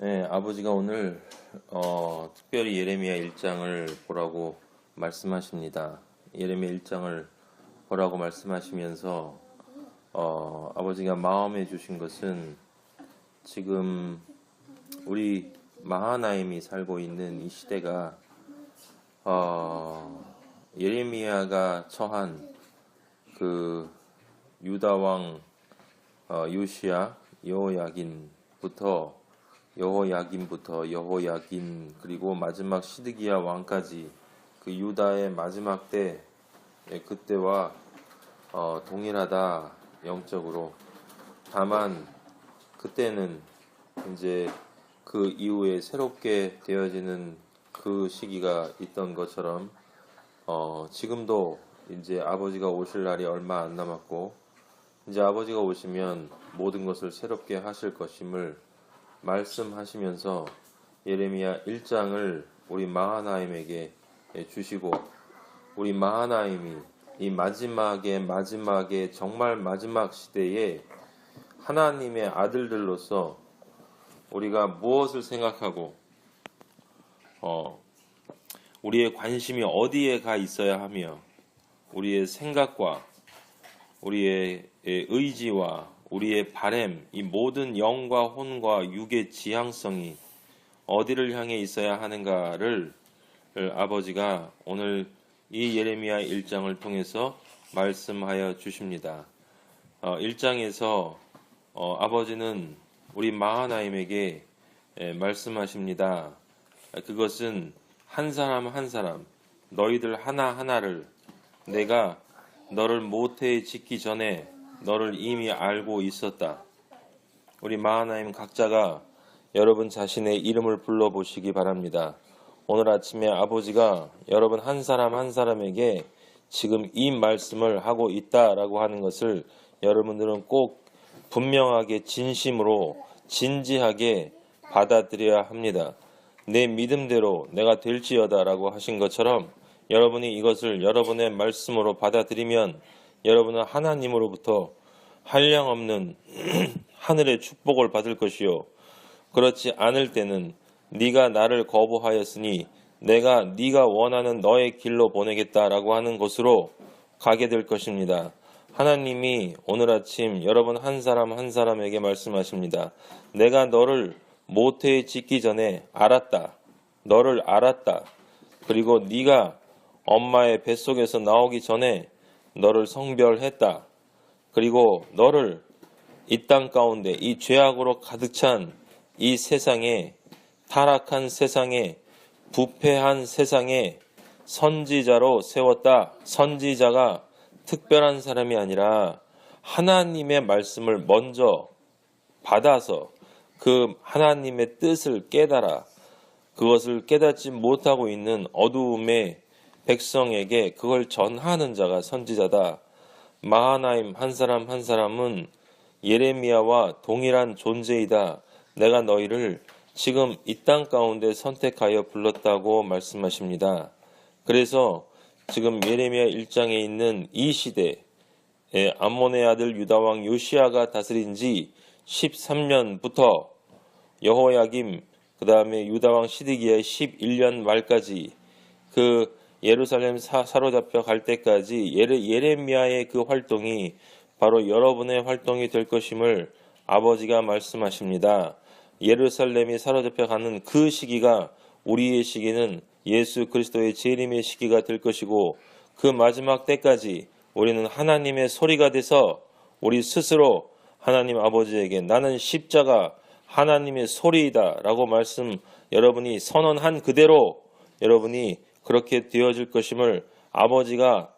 네, 아버지가 오늘 특별히 예레미야 1장을 보라고 말씀하십니다. 예레미야 1장을 보라고 말씀하시면서 아버지가 마음에 주신 것은 지금 우리 마하나임이 살고 있는 이 시대가 예레미야가 처한 그 유다 왕 요시야 여호야김 그리고 마지막 시드기야 왕까지 그 유다의 마지막 때 그때와 동일하다 영적으로. 다만 그때는 이제 그 이후에 새롭게 되어지는 그 시기가 있던 것처럼 지금도 이제 아버지가 오실 날이 얼마 안 남았고 이제 아버지가 오시면 모든 것을 새롭게 하실 것임을 말씀하시면서 예레미야 1장을 우리 마하나임에게 주시고, 우리 마하나임이 이 마지막에 정말 마지막 시대에 하나님의 아들들로서 우리가 무엇을 생각하고 우리의 관심이 어디에 가 있어야 하며 우리의 생각과 우리의 의지와 우리의 바램, 이 모든 영과 혼과 육의 지향성이 어디를 향해 있어야 하는가를 아버지가 오늘 이 예레미야 1장을 통해서 말씀하여 주십니다. 1장에서 아버지는 우리 마하나임에게 말씀하십니다. 그것은 한 사람 한 사람, 너희들 하나하나를 내가 너를 모태에 짓기 전에 너를 이미 알고 있었다. 우리 마하나임 각자가 여러분 자신의 이름을 불러보시기 바랍니다. 오늘 아침에 아버지가 여러분 한 사람 한 사람에게 지금 이 말씀을 하고 있다라고 하는 것을 여러분들은 꼭 분명하게 진심으로 진지하게 받아들여야 합니다. 내 믿음대로 내가 될지어다라고 하신 것처럼 여러분이 이것을 여러분의 말씀으로 받아들이면 여러분은 하나님으로부터 한량없는 하늘의 축복을 받을 것이요, 그렇지 않을 때는 네가 나를 거부하였으니 내가 네가 원하는 너의 길로 보내겠다라고 하는 곳으로 가게 될 것입니다. 하나님이 오늘 아침 여러분 한 사람 한 사람에게 말씀하십니다. 내가 너를 모태에 짓기 전에 알았다. 너를 알았다. 그리고 네가 엄마의 뱃속에서 나오기 전에 너를 성별했다. 그리고 너를 이 땅 가운데 이 죄악으로 가득 찬 이 세상에, 타락한 세상에, 부패한 세상에 선지자로 세웠다. 선지자가 특별한 사람이 아니라 하나님의 말씀을 먼저 받아서 그 하나님의 뜻을 깨달아 그것을 깨닫지 못하고 있는 어두움의 백성에게 그걸 전하는 자가 선지자다. 마하나임 한 사람 한 사람은 예레미야와 동일한 존재이다. 내가 너희를 지금 이 땅 가운데 선택하여 불렀다고 말씀하십니다. 그래서 지금 예레미야 1장에 있는 이 시대에 암몬의 아들 유다왕 요시야가 다스린 지 13년부터 여호야김 그 다음에 유다왕 시드기야의 11년 말까지 그 예루살렘 사로잡혀 갈 때까지 예레미야의 그 활동이 바로 여러분의 활동이 될 것임을 아버지가 말씀하십니다. 예루살렘이 사로잡혀 가는 그 시기가 우리의 시기는 예수 그리스도의 재림의 시기가 될 것이고, 그 마지막 때까지 우리는 하나님의 소리가 돼서 우리 스스로 하나님 아버지에게 나는 십자가 하나님의 소리이다 라고 말씀 여러분이 선언한 그대로 여러분이 그렇게 되어질 것임을 아버지가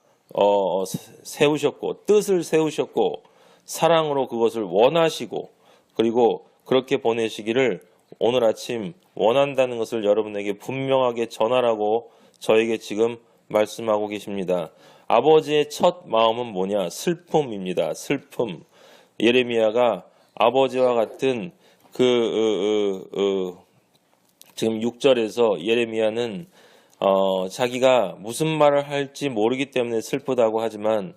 세우셨고 뜻을 세우셨고 사랑으로 그것을 원하시고 그리고 그렇게 보내시기를 오늘 아침 원한다는 것을 여러분에게 분명하게 전하라고 저에게 지금 말씀하고 계십니다. 아버지의 첫 마음은 뭐냐? 슬픔입니다. 슬픔. 예레미야가 아버지와 같은 지금 6절에서 예레미야는 자기가 무슨 말을 할지 모르기 때문에 슬프다고 하지만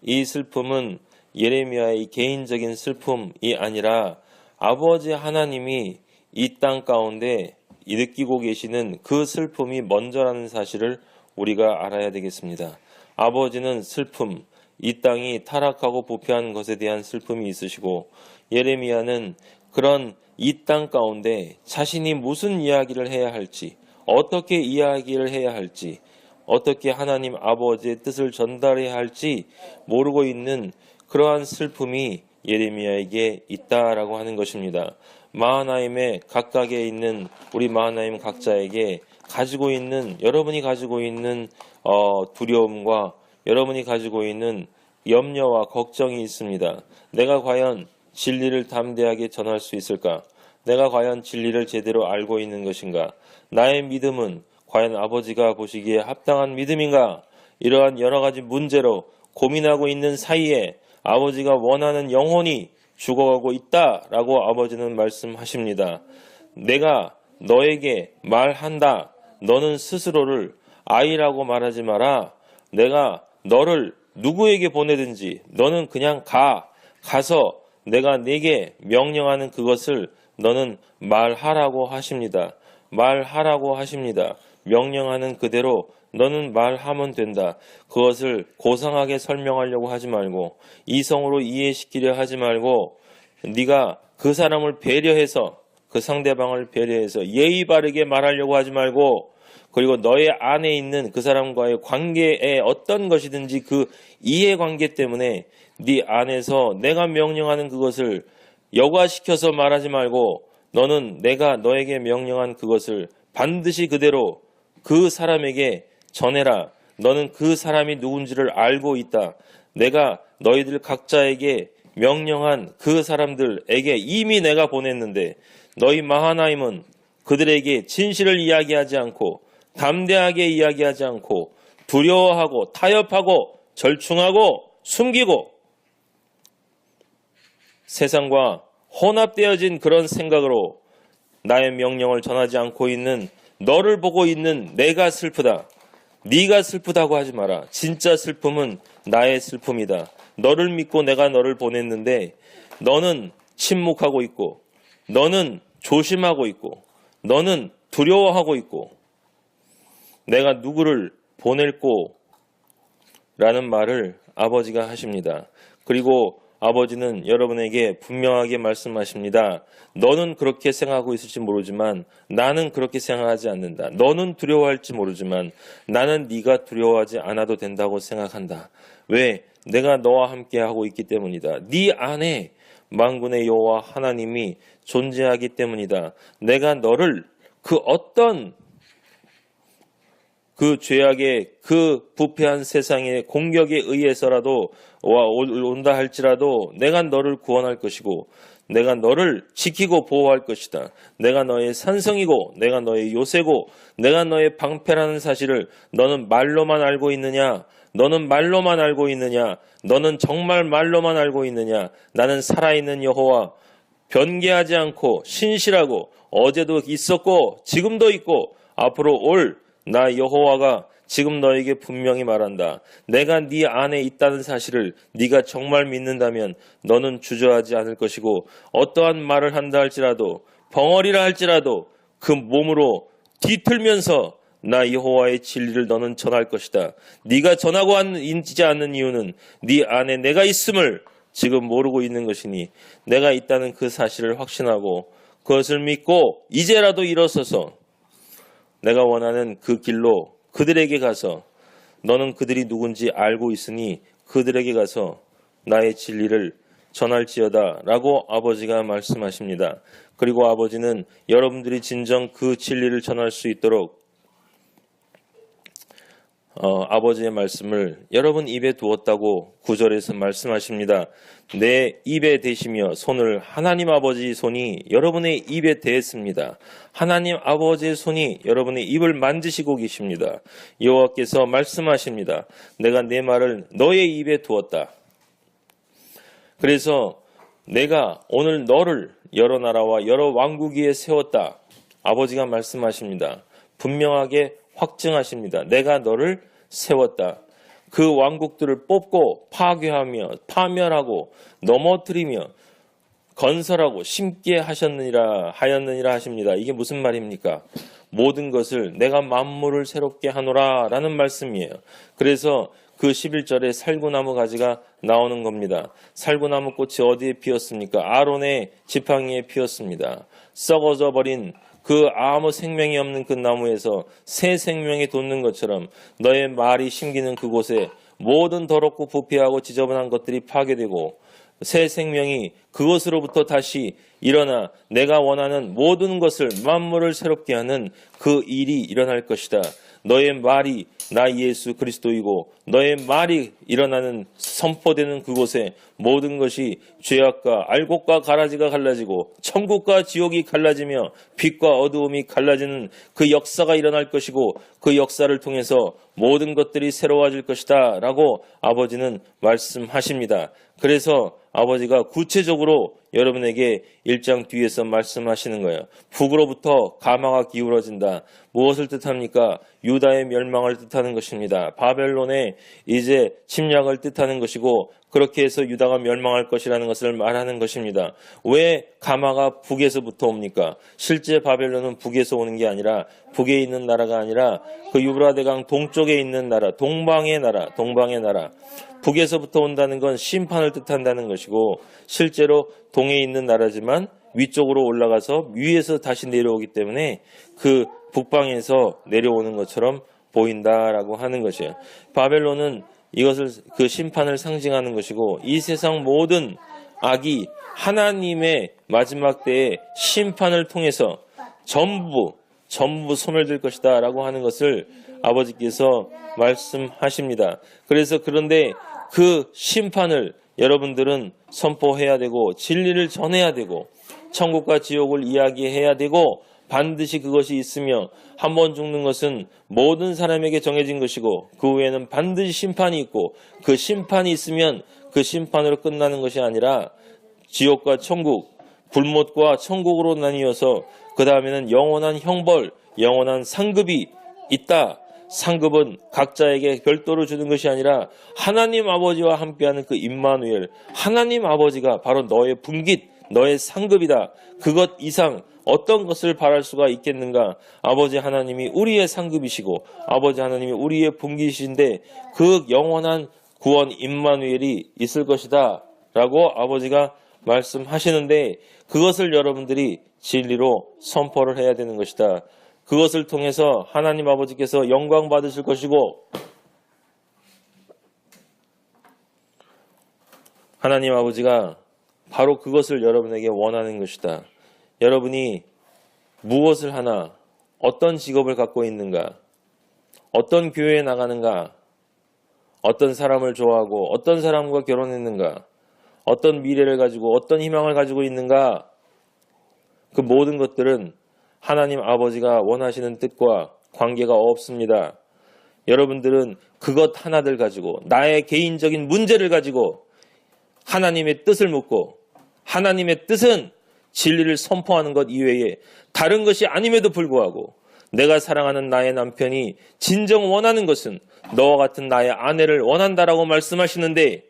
이 슬픔은 예레미야의 개인적인 슬픔이 아니라 아버지 하나님이 이 땅 가운데 느끼고 계시는 그 슬픔이 먼저라는 사실을 우리가 알아야 되겠습니다. 아버지는 슬픔, 이 땅이 타락하고 부패한 것에 대한 슬픔이 있으시고, 예레미야는 그런 이 땅 가운데 자신이 무슨 이야기를 해야 할지, 어떻게 이야기를 해야 할지, 어떻게 하나님 아버지의 뜻을 전달해야 할지 모르고 있는 그러한 슬픔이 예레미야에게 있다라고 하는 것입니다. 마하나임의 각각에 있는 우리 마하나임 각자에게 가지고 있는, 여러분이 가지고 있는 두려움과 여러분이 가지고 있는 염려와 걱정이 있습니다. 내가 과연 진리를 담대하게 전할 수 있을까? 내가 과연 진리를 제대로 알고 있는 것인가? 나의 믿음은 과연 아버지가 보시기에 합당한 믿음인가? 이러한 여러 가지 문제로 고민하고 있는 사이에 아버지가 원하는 영혼이 죽어가고 있다라고 아버지는 말씀하십니다. 내가 너에게 말한다. 너는 스스로를 아이라고 말하지 마라. 내가 너를 누구에게 보내든지 너는 그냥 가서 내가 네게 명령하는 그것을 너는 말하라고 하십니다. 말하라고 하십니다. 명령하는 그대로 너는 말하면 된다. 그것을 고상하게 설명하려고 하지 말고, 이성으로 이해시키려 하지 말고, 네가 그 사람을 배려해서, 그 상대방을 배려해서 예의 바르게 말하려고 하지 말고, 그리고 너의 안에 있는 그 사람과의 관계에 어떤 것이든지 그 이해관계 때문에 네 안에서 내가 명령하는 그것을 여과시켜서 말하지 말고, 너는 내가 너에게 명령한 그것을 반드시 그대로 그 사람에게 전해라. 너는 그 사람이 누군지를 알고 있다. 내가 너희들 각자에게 명령한 그 사람들에게 이미 내가 보냈는데, 너희 마하나임은 그들에게 진실을 이야기하지 않고 담대하게 이야기하지 않고 두려워하고 타협하고 절충하고 숨기고 세상과 혼합되어진 그런 생각으로 나의 명령을 전하지 않고 있는 너를 보고 있는 내가 슬프다. 네가 슬프다고 하지 마라. 진짜 슬픔은 나의 슬픔이다. 너를 믿고 내가 너를 보냈는데 너는 침묵하고 있고, 너는 조심하고 있고, 너는 두려워하고 있고, 내가 누구를 보낼꼬 라는 말을 아버지가 하십니다. 그리고 아버지는 여러분에게 분명하게 말씀하십니다. 너는 그렇게 생각하고 있을지 모르지만 나는 그렇게 생각하지 않는다. 너는 두려워할지 모르지만 나는 네가 두려워하지 않아도 된다고 생각한다. 왜? 내가 너와 함께 하고 있기 때문이다. 네 안에 만군의 여호와 하나님이 존재하기 때문이다. 내가 너를 그 어떤 그 죄악의 그 부패한 세상의 공격에 의해서라도 온다 할지라도 내가 너를 구원할 것이고 내가 너를 지키고 보호할 것이다. 내가 너의 산성이고 내가 너의 요새고 내가 너의 방패라는 사실을 너는 말로만 알고 있느냐? 너는 말로만 알고 있느냐? 너는 정말 말로만 알고 있느냐? 나는 살아있는 여호와, 변개하지 않고 신실하고 어제도 있었고 지금도 있고 앞으로 올 나 여호와가 지금 너에게 분명히 말한다. 내가 네 안에 있다는 사실을 네가 정말 믿는다면 너는 주저하지 않을 것이고 어떠한 말을 한다 할지라도 벙어리라 할지라도 그 몸으로 뒤틀면서 나 여호와의 진리를 너는 전할 것이다. 네가 전하고 있지 않는 이유는 네 안에 내가 있음을 지금 모르고 있는 것이니 내가 있다는 그 사실을 확신하고 그것을 믿고 이제라도 일어서서 내가 원하는 그 길로 그들에게 가서 너는 그들이 누군지 알고 있으니 그들에게 가서 나의 진리를 전할지어다 라고 아버지가 말씀하십니다. 그리고 아버지는 여러분들이 진정 그 진리를 전할 수 있도록 아버지의 말씀을 여러분 입에 두었다고 9절에서 말씀하십니다. 내 입에 대시며 손을 하나님 아버지 손이 여러분의 입에 대했습니다. 하나님 아버지의 손이 여러분의 입을 만지시고 계십니다. 여호와께서 말씀하십니다. 내가 내 말을 너의 입에 두었다. 그래서 내가 오늘 너를 여러 나라와 여러 왕국 위에 세웠다. 아버지가 말씀하십니다. 분명하게 확증하십니다. 내가 너를 세웠다. 그 왕국들을 뽑고 파괴하며 파멸하고 넘어뜨리며 건설하고 심게 하였느니라 하십니다. 이게 무슨 말입니까? 모든 것을 내가 만물을 새롭게 하노라 라는 말씀이에요. 그래서 그 11절에 살구나무 가지가 나오는 겁니다. 살구나무 꽃이 어디에 피었습니까? 아론의 지팡이에 피었습니다. 썩어져 버린 그 아무 생명이 없는 그 나무에서 새 생명이 돋는 것처럼 너의 말이 심기는 그곳에 모든 더럽고 부패하고 지저분한 것들이 파괴되고 새 생명이 그것으로부터 다시 일어나 내가 원하는 모든 것을 만물을 새롭게 하는 그 일이 일어날 것이다. 너의 말이 나 예수 그리스도이고 너의 말이 일어나는 선포되는 그곳에 모든 것이 죄악과 알곡과 가라지가 갈라지고 천국과 지옥이 갈라지며 빛과 어두움이 갈라지는 그 역사가 일어날 것이고 그 역사를 통해서 모든 것들이 새로워질 것이다 라고 아버지는 말씀하십니다. 그래서 아버지가 구체적으로 여러분에게 1장 뒤에서 말씀하시는 거예요. 북으로부터 가마가 기울어진다. 무엇을 뜻합니까? 유다의 멸망을 뜻하는 것입니다. 바벨론의 이제 침략을 뜻하는 것이고 그렇게 해서 유다가 멸망할 것이라는 것을 말하는 것입니다. 왜 가마가 북에서부터 옵니까? 실제 바벨론은 북에서 오는 게 아니라 북에 있는 나라가 아니라 그 유브라데강 동쪽에 있는 나라, 동방의 나라. 북에서부터 온다는 건 심판을 뜻한다는 것이고 실제로 동에 있는 나라지만 위쪽으로 올라가서 위에서 다시 내려오기 때문에 그 북방에서 내려오는 것처럼 보인다라고 하는 것이에요. 바벨론은 이것을 그 심판을 상징하는 것이고 이 세상 모든 악이 하나님의 마지막 때의 심판을 통해서 전부 소멸될 것이다 라고 하는 것을 아버지께서 말씀하십니다. 그래서 그런데 그 심판을 여러분들은 선포해야 되고 진리를 전해야 되고 천국과 지옥을 이야기해야 되고 반드시 그것이 있으며 한 번 죽는 것은 모든 사람에게 정해진 것이고 그 후에는 반드시 심판이 있고 그 심판이 있으면 그 심판으로 끝나는 것이 아니라 지옥과 천국, 불못과 천국으로 나뉘어서 그 다음에는 영원한 형벌, 영원한 상급이 있다. 상급은 각자에게 별도로 주는 것이 아니라 하나님 아버지와 함께하는 그 임마누엘, 하나님 아버지가 바로 너의 분깃, 너의 상급이다. 그것 이상 어떤 것을 바랄 수가 있겠는가? 아버지 하나님이 우리의 상급이시고 아버지 하나님이 우리의 분깃이신데 그 영원한 구원 임마누엘이 있을 것이다 라고 아버지가 말씀하시는데 그것을 여러분들이 진리로 선포를 해야 되는 것이다. 그것을 통해서 하나님 아버지께서 영광 받으실 것이고 하나님 아버지가 바로 그것을 여러분에게 원하는 것이다. 여러분이 무엇을 하나, 어떤 직업을 갖고 있는가, 어떤 교회에 나가는가, 어떤 사람을 좋아하고 어떤 사람과 결혼했는가, 어떤 미래를 가지고 어떤 희망을 가지고 있는가, 그 모든 것들은 하나님 아버지가 원하시는 뜻과 관계가 없습니다. 여러분들은 그것 하나들 가지고 나의 개인적인 문제를 가지고 하나님의 뜻을 묻고 하나님의 뜻은 진리를 선포하는 것 이외에 다른 것이 아님에도 불구하고 내가 사랑하는 나의 남편이 진정 원하는 것은 너와 같은 나의 아내를 원한다라고 말씀하시는데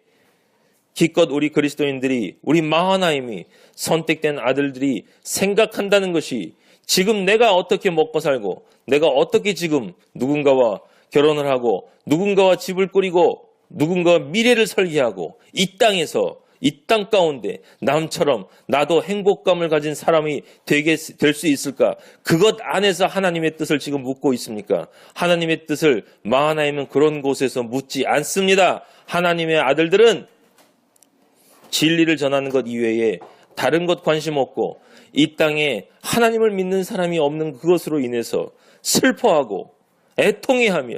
기껏 우리 그리스도인들이 우리 마하나임이 선택된 아들들이 생각한다는 것이 지금 내가 어떻게 먹고 살고 내가 어떻게 지금 누군가와 결혼을 하고 누군가와 집을 꾸리고 누군가와 미래를 설계하고 이 땅에서 이 땅 가운데 남처럼 나도 행복감을 가진 사람이 될 수 있을까? 그것 안에서 하나님의 뜻을 지금 묻고 있습니까? 하나님의 뜻을 마하나임은 그런 곳에서 묻지 않습니다. 하나님의 아들들은 진리를 전하는 것 이외에 다른 것 관심 없고 이 땅에 하나님을 믿는 사람이 없는 그것으로 인해서 슬퍼하고 애통해하며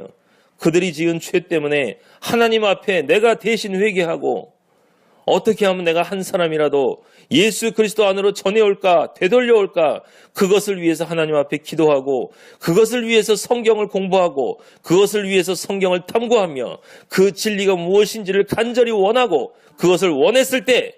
그들이 지은 죄 때문에 하나님 앞에 내가 대신 회개하고 어떻게 하면 내가 한 사람이라도 예수 그리스도 안으로 전해올까 되돌려올까 그것을 위해서 하나님 앞에 기도하고 그것을 위해서 성경을 공부하고 그것을 위해서 성경을 탐구하며 그 진리가 무엇인지를 간절히 원하고 그것을 원했을 때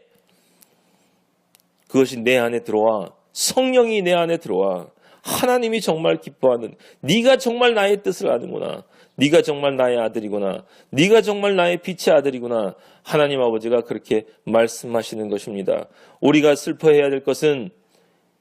그것이 내 안에 들어와 성령이 내 안에 들어와 하나님이 정말 기뻐하는 네가 정말 나의 뜻을 아는구나. 네가 정말 나의 아들이구나. 네가 정말 나의 빛의 아들이구나. 하나님 아버지가 그렇게 말씀하시는 것입니다. 우리가 슬퍼해야 될 것은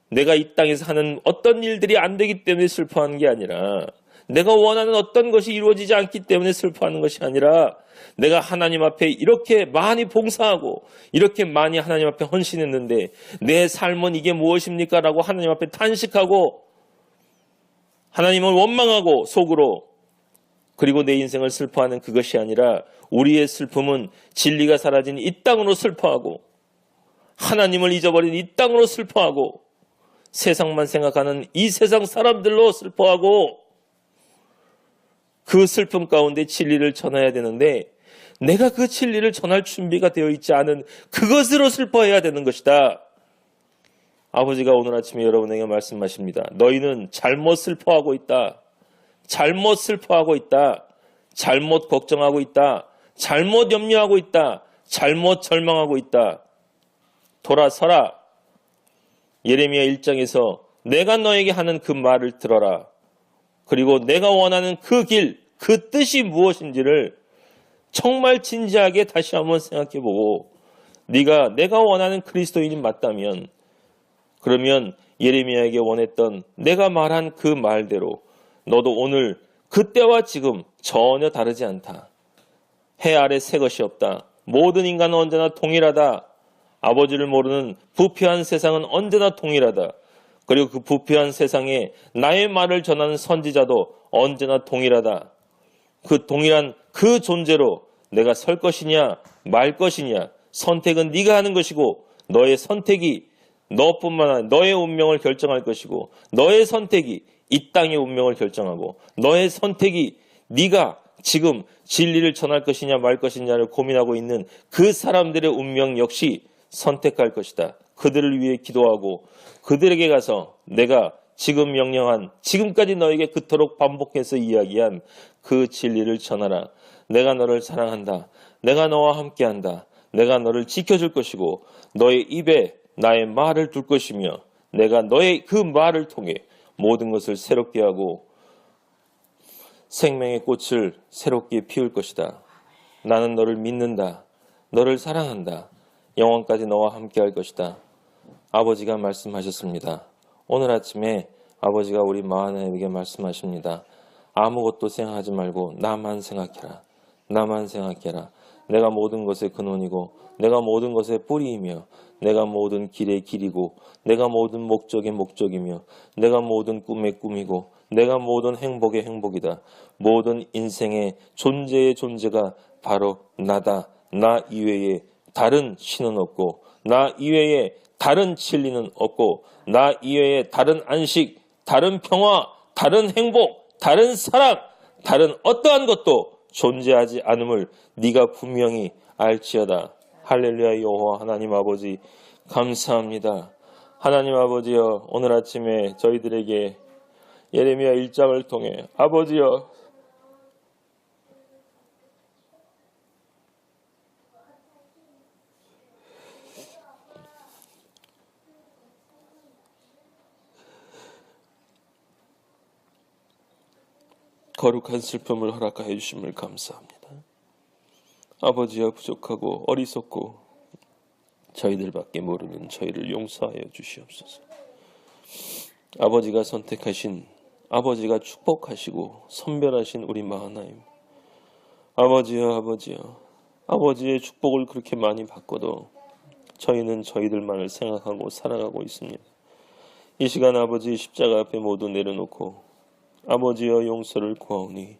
내가 이 땅에서 하는 어떤 일들이 안 되기 때문에 슬퍼하는 게 아니라, 내가 원하는 어떤 것이 이루어지지 않기 때문에 슬퍼하는 것이 아니라, 내가 하나님 앞에 이렇게 많이 봉사하고 이렇게 많이 하나님 앞에 헌신했는데 내 삶은 이게 무엇입니까? 라고 하나님 앞에 탄식하고 하나님을 원망하고 속으로, 그리고 내 인생을 슬퍼하는 그것이 아니라, 우리의 슬픔은 진리가 사라진 이 땅으로 슬퍼하고 하나님을 잊어버린 이 땅으로 슬퍼하고 세상만 생각하는 이 세상 사람들로 슬퍼하고, 그 슬픔 가운데 진리를 전해야 되는데 내가 그 진리를 전할 준비가 되어 있지 않은 그것으로 슬퍼해야 되는 것이다. 아버지가 오늘 아침에 여러분에게 말씀하십니다. 너희는 잘못 슬퍼하고 있다. 잘못 슬퍼하고 있다. 잘못 걱정하고 있다. 잘못 염려하고 있다. 잘못 절망하고 있다. 돌아서라. 예레미야 1장에서 내가 너에게 하는 그 말을 들어라. 그리고 내가 원하는 그 길, 그 뜻이 무엇인지를 정말 진지하게 다시 한번 생각해보고, 네가 내가 원하는 그리스도인이 맞다면, 그러면 예레미야에게 원했던 내가 말한 그 말대로 너도 오늘 그때와 지금 전혀 다르지 않다. 해 아래 새 것이 없다. 모든 인간은 언제나 동일하다. 아버지를 모르는 부패한 세상은 언제나 동일하다. 그리고 그 부패한 세상에 나의 말을 전하는 선지자도 언제나 동일하다. 그 동일한 그 존재로 내가 설 것이냐 말 것이냐, 선택은 네가 하는 것이고 너의 선택이 너뿐만 아니라 너의 운명을 결정할 것이고, 너의 선택이 이 땅의 운명을 결정하고, 너의 선택이 네가 지금 진리를 전할 것이냐 말 것이냐를 고민하고 있는 그 사람들의 운명 역시 선택할 것이다. 그들을 위해 기도하고 그들에게 가서 내가 지금 명령한, 지금까지 너에게 그토록 반복해서 이야기한 그 진리를 전하라. 내가 너를 사랑한다. 내가 너와 함께한다. 내가 너를 지켜줄 것이고 너의 입에 나의 말을 둘 것이며 내가 너의 그 말을 통해 모든 것을 새롭게 하고 생명의 꽃을 새롭게 피울 것이다. 나는 너를 믿는다. 너를 사랑한다. 영원까지 너와 함께할 것이다. 아버지가 말씀하셨습니다. 오늘 아침에 아버지가 우리 마하나에게 말씀하십니다. 아무것도 생각하지 말고 나만 생각해라. 나만 생각해라. 내가 모든 것의 근원이고 내가 모든 것의 뿌리이며 내가 모든 길의 길이고 내가 모든 목적의 목적이며 내가 모든 꿈의 꿈이고 내가 모든 행복의 행복이다. 모든 인생의 존재의 존재가 바로 나다. 나 이외에 다른 신은 없고 나 이외에 다른 진리는 없고 나 이외에 다른 안식, 다른 평화, 다른 행복, 다른 사랑, 다른 어떠한 것도 존재하지 않음을 네가 분명히 알지어다. 할렐루야. 여호와 하나님 아버지 감사합니다. 하나님 아버지여, 오늘 아침에 저희들에게 예레미야 1장을 통해 아버지여 거룩한 슬픔을 허락하여 주심을 감사합니다. 아버지여, 부족하고 어리석고 저희들밖에 모르는 저희를 용서하여 주시옵소서. 아버지가 선택하신, 아버지가 축복하시고 선별하신 우리 마하나임, 아버지여, 아버지의 축복을 그렇게 많이 받고도 저희는 저희들만을 생각하고 살아가고 있습니다. 이 시간 아버지 십자가 앞에 모두 내려놓고 아버지여 용서를 구하오니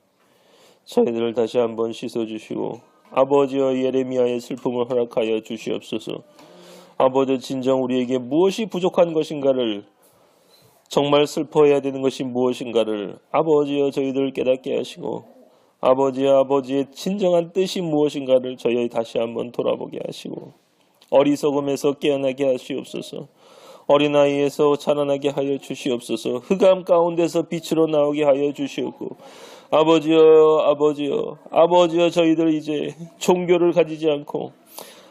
저희들을 다시 한번 씻어주시고 아버지여 예레미야의 슬픔을 허락하여 주시옵소서. 아버지, 진정 우리에게 무엇이 부족한 것인가를, 정말 슬퍼해야 되는 것이 무엇인가를 아버지여 저희들 깨닫게 하시고 아버지여 아버지의 진정한 뜻이 무엇인가를 저희 다시 한번 돌아보게 하시고 어리석음에서 깨어나게 하시옵소서. 어린아이에서 자라나게 하여 주시옵소서. 흑암 가운데서 빛으로 나오게 하여 주시옵고 아버지여 저희들 이제 종교를 가지지 않고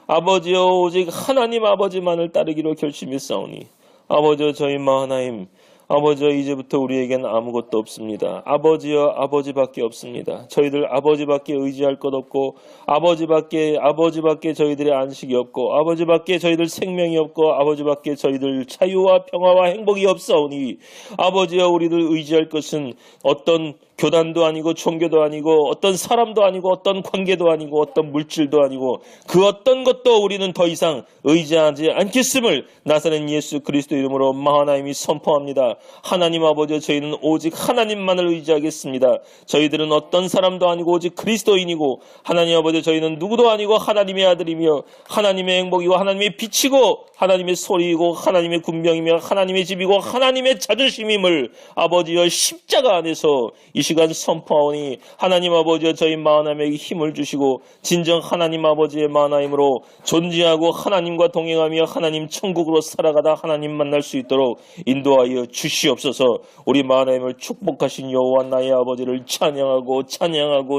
아버지여 오직 하나님 아버지만을 따르기로 결심했사오니 아버지여 저희 마하나임 아버지여, 이제부터 우리에겐 아무것도 없습니다. 아버지여, 아버지밖에 없습니다. 저희들 아버지밖에 의지할 것 없고, 아버지밖에 저희들의 안식이 없고, 아버지밖에 저희들 생명이 없고, 아버지밖에 저희들 자유와 평화와 행복이 없사오니, 아버지여, 우리들 의지할 것은 어떤 교단도 아니고 종교도 아니고 어떤 사람도 아니고 어떤 관계도 아니고 어떤 물질도 아니고 그 어떤 것도 우리는 더 이상 의지하지 않겠음을 나사렛 예수 그리스도 이름으로 하나님이 선포합니다. 하나님 아버지, 저희는 오직 하나님만을 의지하겠습니다. 저희들은 어떤 사람도 아니고 오직 그리스도인이고, 하나님 아버지, 저희는 누구도 아니고 하나님의 아들이며 하나님의 행복이고 하나님의 빛이고 하나님의 소리이고 하나님의 군병이며 하나님의 집이고 하나님의 자존심임을 아버지여 십자가 안에서 이 시간 선포하오니, 하나님 아버지여, 저희 마하나임에게 힘을 주시고 진정 하나님 아버지의 마하나임으로 존재하고 하나님과 동행하며 하나님 천국으로 살아가다 하나님 만날 수 있도록 인도하여 주시옵소서. 우리 마하나임을 축복하신 여호와 나의 아버지를 찬양하고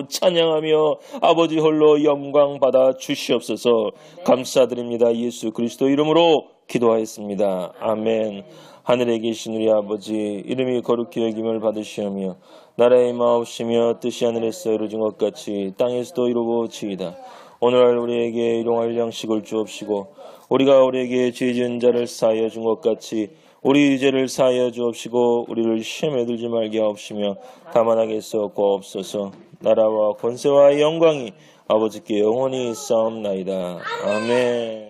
찬양하며 아버지 홀로 영광 받아 주시옵소서. 감사드립니다. 예수 그리스도 이름으로 기도하였습니다. 아멘. 하늘에 계신 우리 아버지, 이름이 거룩히 여김을 받으시오며 나라의 마옵시며 뜻이 하늘에서 이루어진 것 같이 땅에서도 이루어지이다. 오늘 우리에게 일용할 양식을 주옵시고, 우리가 우리에게 죄 지은 자를 사하여 준 것 같이 우리 죄를 사하여 주옵시고, 우리를 시험에 들지 말게 하옵시며 다만 악에서 구하옵소서. 나라와 권세와 영광이 아버지께 영원히 있사옵나이다. 아멘.